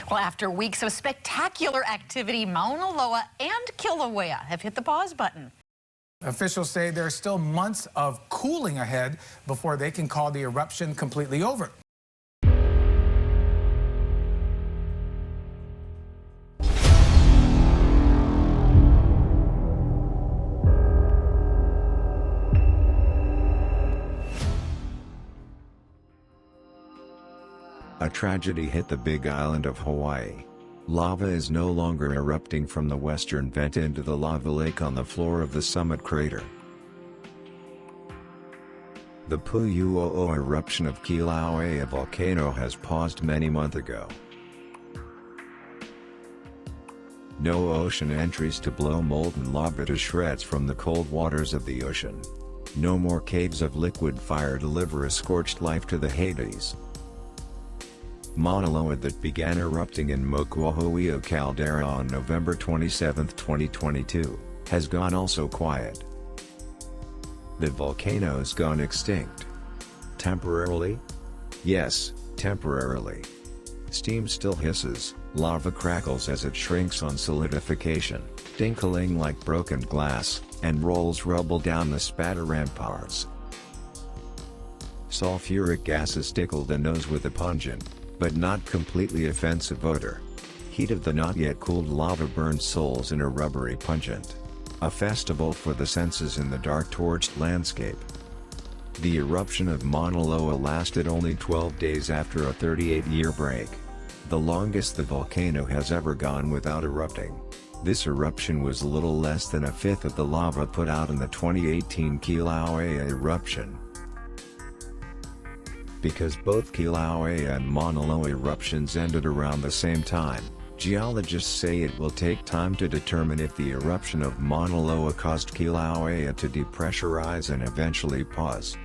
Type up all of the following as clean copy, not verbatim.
Well, after weeks of spectacular activity, Mauna Loa and Kilauea have hit the pause button. Officials say there are still months of cooling ahead before they can call the eruption completely over. A tragedy hit the Big Island of Hawaii. Lava is no longer erupting from the western vent into the lava lake on the floor of the summit crater. The Puʻuʻōʻō eruption of Kīlauea Volcano has paused many months ago. No ocean entries to blow molten lava to shreds from the cold waters of the ocean. No more caves of liquid fire deliver a scorched life to the Hades. Mauna Loa, that began erupting in Moku, āweoweo, Caldera on November 27, 2022, has gone also quiet. The volcano's gone extinct. Temporarily? Yes, temporarily. Steam still hisses, lava crackles as it shrinks on solidification, tinkling like broken glass, and rolls rubble down the spatter ramparts. Sulfuric gases tickle the nose with a pungent, but not completely offensive odor. Heat of the not yet cooled lava burns souls in a rubbery pungent. A festival for the senses in the dark torched landscape. The eruption of Mauna Loa lasted only 12 days after a 38-year break. The longest the volcano has ever gone without erupting. This eruption was a little less than a fifth of the lava put out in the 2018 Kilauea eruption. Because both Kilauea and Mauna Loa eruptions ended around the same time, geologists say it will take time to determine if the eruption of Mauna Loa caused Kilauea to depressurize and eventually pause.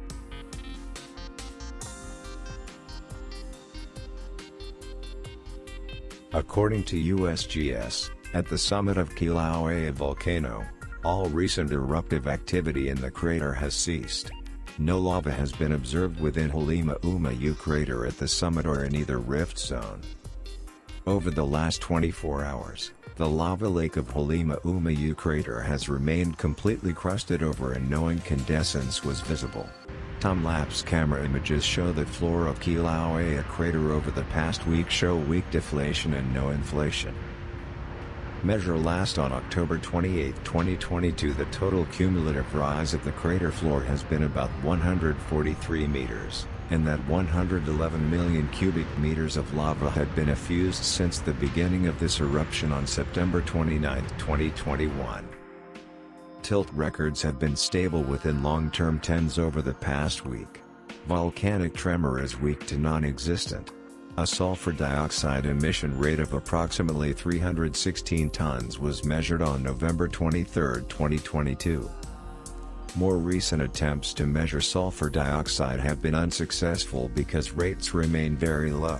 According to USGS, at the summit of Kīlauea Volcano, all recent eruptive activity in the crater has ceased. No lava has been observed within Halemaʻumaʻu crater at the summit or in either rift zone. Over the last 24 hours, the lava lake of Halemaʻumaʻu crater has remained completely crusted over and no incandescence was visible. Time-lapse camera images show the floor of Kilauea crater over the past week show weak deflation and no inflation. Measure last on October 28, 2022. The total cumulative rise of the crater floor has been about 143 meters, and that 111 million cubic meters of lava had been effused since the beginning of this eruption on September 29, 2021. Tilt records have been stable within long-term tens over the past week. Volcanic tremor is weak to non-existent. A sulfur dioxide emission rate of approximately 316 tons was measured on November 23, 2022. More recent attempts to measure sulfur dioxide have been unsuccessful because rates remain very low.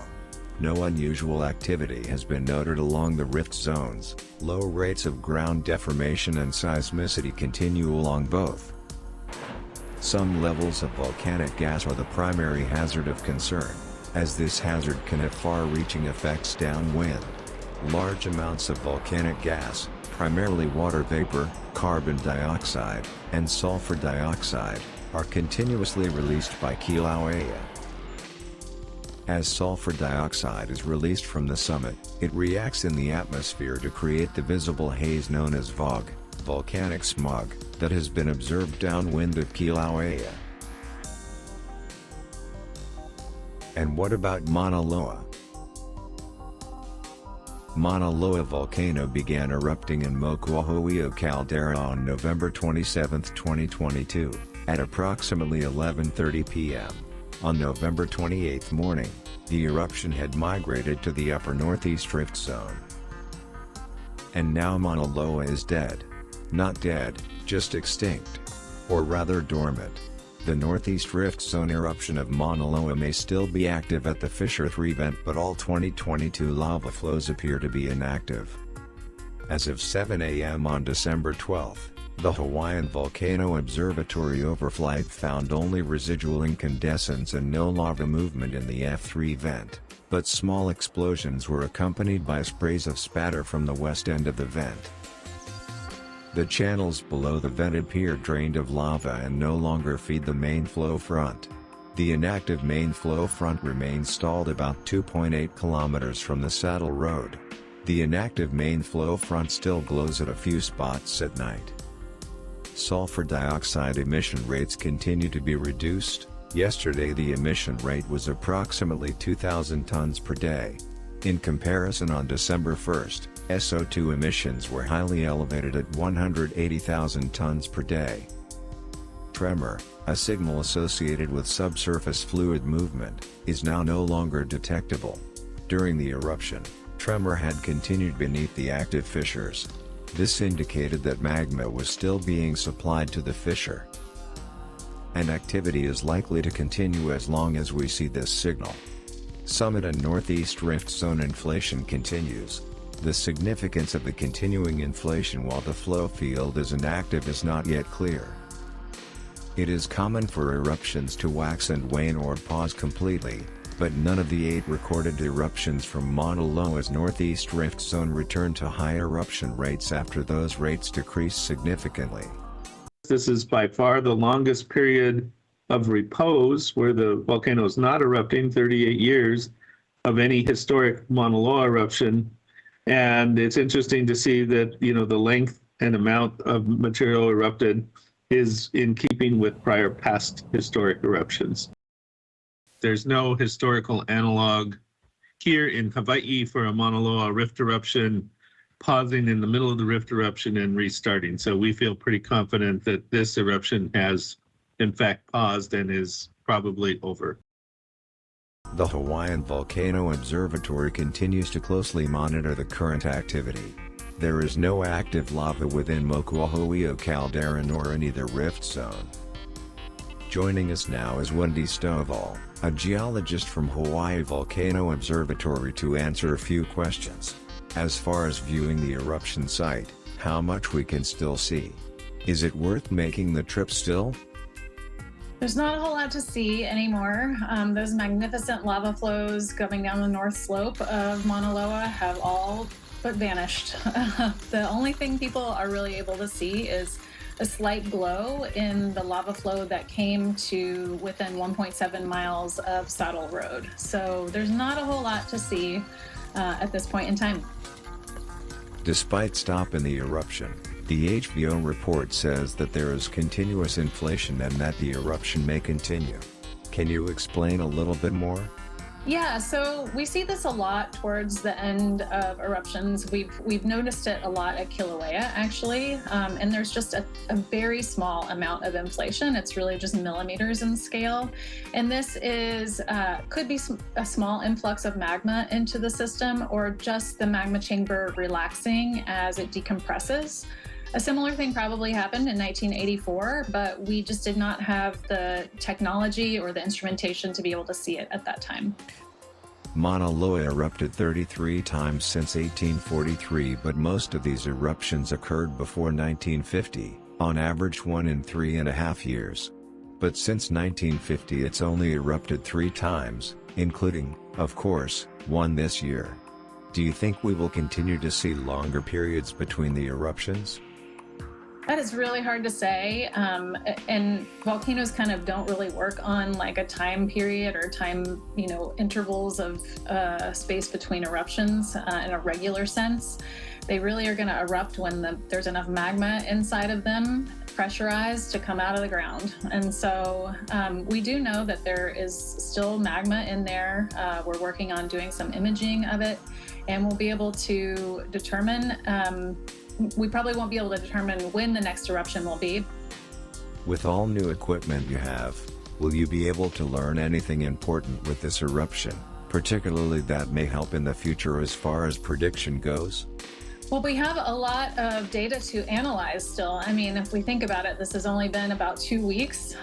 No unusual activity has been noted along the rift zones. Low rates of ground deformation and seismicity continue along both. Some levels of volcanic gas are the primary hazard of concern, as this hazard can have far-reaching effects downwind. Large amounts of volcanic gas, primarily water vapor, carbon dioxide, and sulfur dioxide, are continuously released by Kilauea. As sulfur dioxide is released from the summit, it reacts in the atmosphere to create the visible haze known as VOG, volcanic smog, that has been observed downwind of Kilauea. And what about Mauna Loa? Mauna Loa volcano began erupting in Moku, āweoweo, Caldera on November 27, 2022, at approximately 11:30 p.m. On November 28 morning, the eruption had migrated to the upper northeast rift zone. And now Mauna Loa is dead. Not dead, just extinct. Or rather dormant. The northeast rift zone eruption of Mauna Loa may still be active at the Fissure 3 vent, but all 2022 lava flows appear to be inactive. As of 7 a.m. on December 12, The Hawaiian Volcano Observatory overflight found only residual incandescence and no lava movement in the F3 vent, but small explosions were accompanied by sprays of spatter from the west end of the vent. The channels below the vent appear drained of lava and no longer feed the main flow front. The inactive main flow front remains stalled about 2.8 kilometers from the saddle road. The inactive main flow front still glows at a few spots at night. Sulfur dioxide emission rates continue to be reduced. Yesterday the emission rate was approximately 2,000 tons per day. In comparison, on December 1st, SO2 emissions were highly elevated at 180,000 tons per day. Tremor, a signal associated with subsurface fluid movement, is now no longer detectable. During the eruption, tremor had continued beneath the active fissures. This indicated that magma was still being supplied to the fissure. And activity is likely to continue as long as we see this signal. Summit and Northeast Rift Zone inflation continues. The significance of the continuing inflation while the flow field is inactive is not yet clear. It is common for eruptions to wax and wane or pause completely, but none of the 8 recorded eruptions from Mauna Loa's Northeast Rift Zone returned to high eruption rates after those rates decreased significantly. This is by far the longest period of repose where the volcano is not erupting, 38 years of any historic Mauna Loa eruption. And it's interesting to see that, the length and amount of material erupted is in keeping with prior past historic eruptions. There's no historical analog here in Hawaii for a Mauna Loa rift eruption, pausing in the middle of the rift eruption and restarting. So we feel pretty confident that this eruption has, in fact, paused and is probably over. The Hawaiian Volcano Observatory continues to closely monitor the current activity. There is no active lava within Moku, āweoweo, Caldera, nor any the rift zone. Joining us now is Wendy Stovall, a geologist from Hawaii Volcano Observatory, to answer a few questions. As far as viewing the eruption site, how much we can still see? Is it worth making the trip still? There's not a whole lot to see anymore. Those magnificent lava flows coming down the north slope of Mauna Loa have all but vanished. The only thing people are really able to see is a slight glow in the lava flow that came to within 1.7 miles of Saddle Road. So there's not a whole lot to see at this point in time. Despite stop in the eruption, the āweoweo report says that there is continuous inflation and that the eruption may continue. Can you explain a little bit more? Yeah, so we see this a lot towards the end of eruptions. We've noticed it a lot at Kilauea, actually, and there's just a very small amount of inflation. It's really just millimeters in scale, and this is could be a small influx of magma into the system, or just the magma chamber relaxing as it decompresses. A similar thing probably happened in 1984, but we just did not have the technology or the instrumentation to be able to see it at that time. Mauna Loa erupted 33 times since 1843, but most of these eruptions occurred before 1950, on average 1 in 3.5 years. But since 1950 it's only erupted 3 times, including, of course, one this year. Do you think we will continue to see longer periods between the eruptions? That is really hard to say, and volcanoes kind of don't really work on like a time period or time, intervals of space between eruptions in a regular sense. They really are going to erupt when there's enough magma inside of them, pressurized, to come out of the ground. And so we do know that there is still magma in there. We're working on doing some imaging of it, and we'll be able to determine we probably won't be able to determine when the next eruption will be. With all new equipment you have, will you be able to learn anything important with this eruption, particularly that may help in the future as far as prediction goes? Well, we have a lot of data to analyze still. I mean, if we think about it, this has only been about 2 weeks,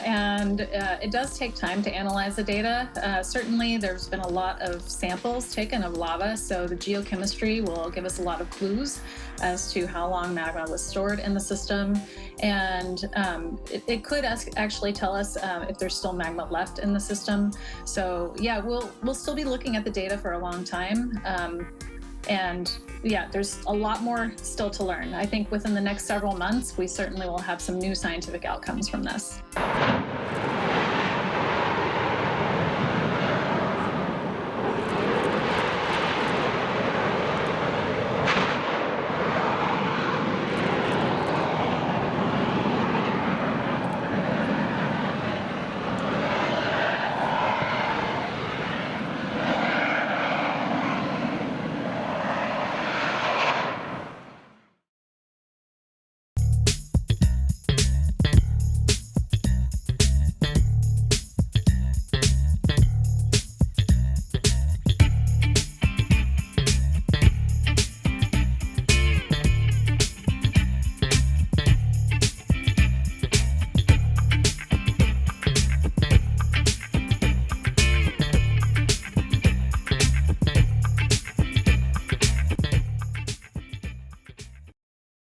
and it does take time to analyze the data. Certainly, there's been a lot of samples taken of lava, so the geochemistry will give us a lot of clues as to how long magma was stored in the system. And it could actually tell us if there's still magma left in the system. So yeah, we'll still be looking at the data for a long time. And yeah, there's a lot more still to learn. I think within the next several months, we certainly will have some new scientific outcomes from this.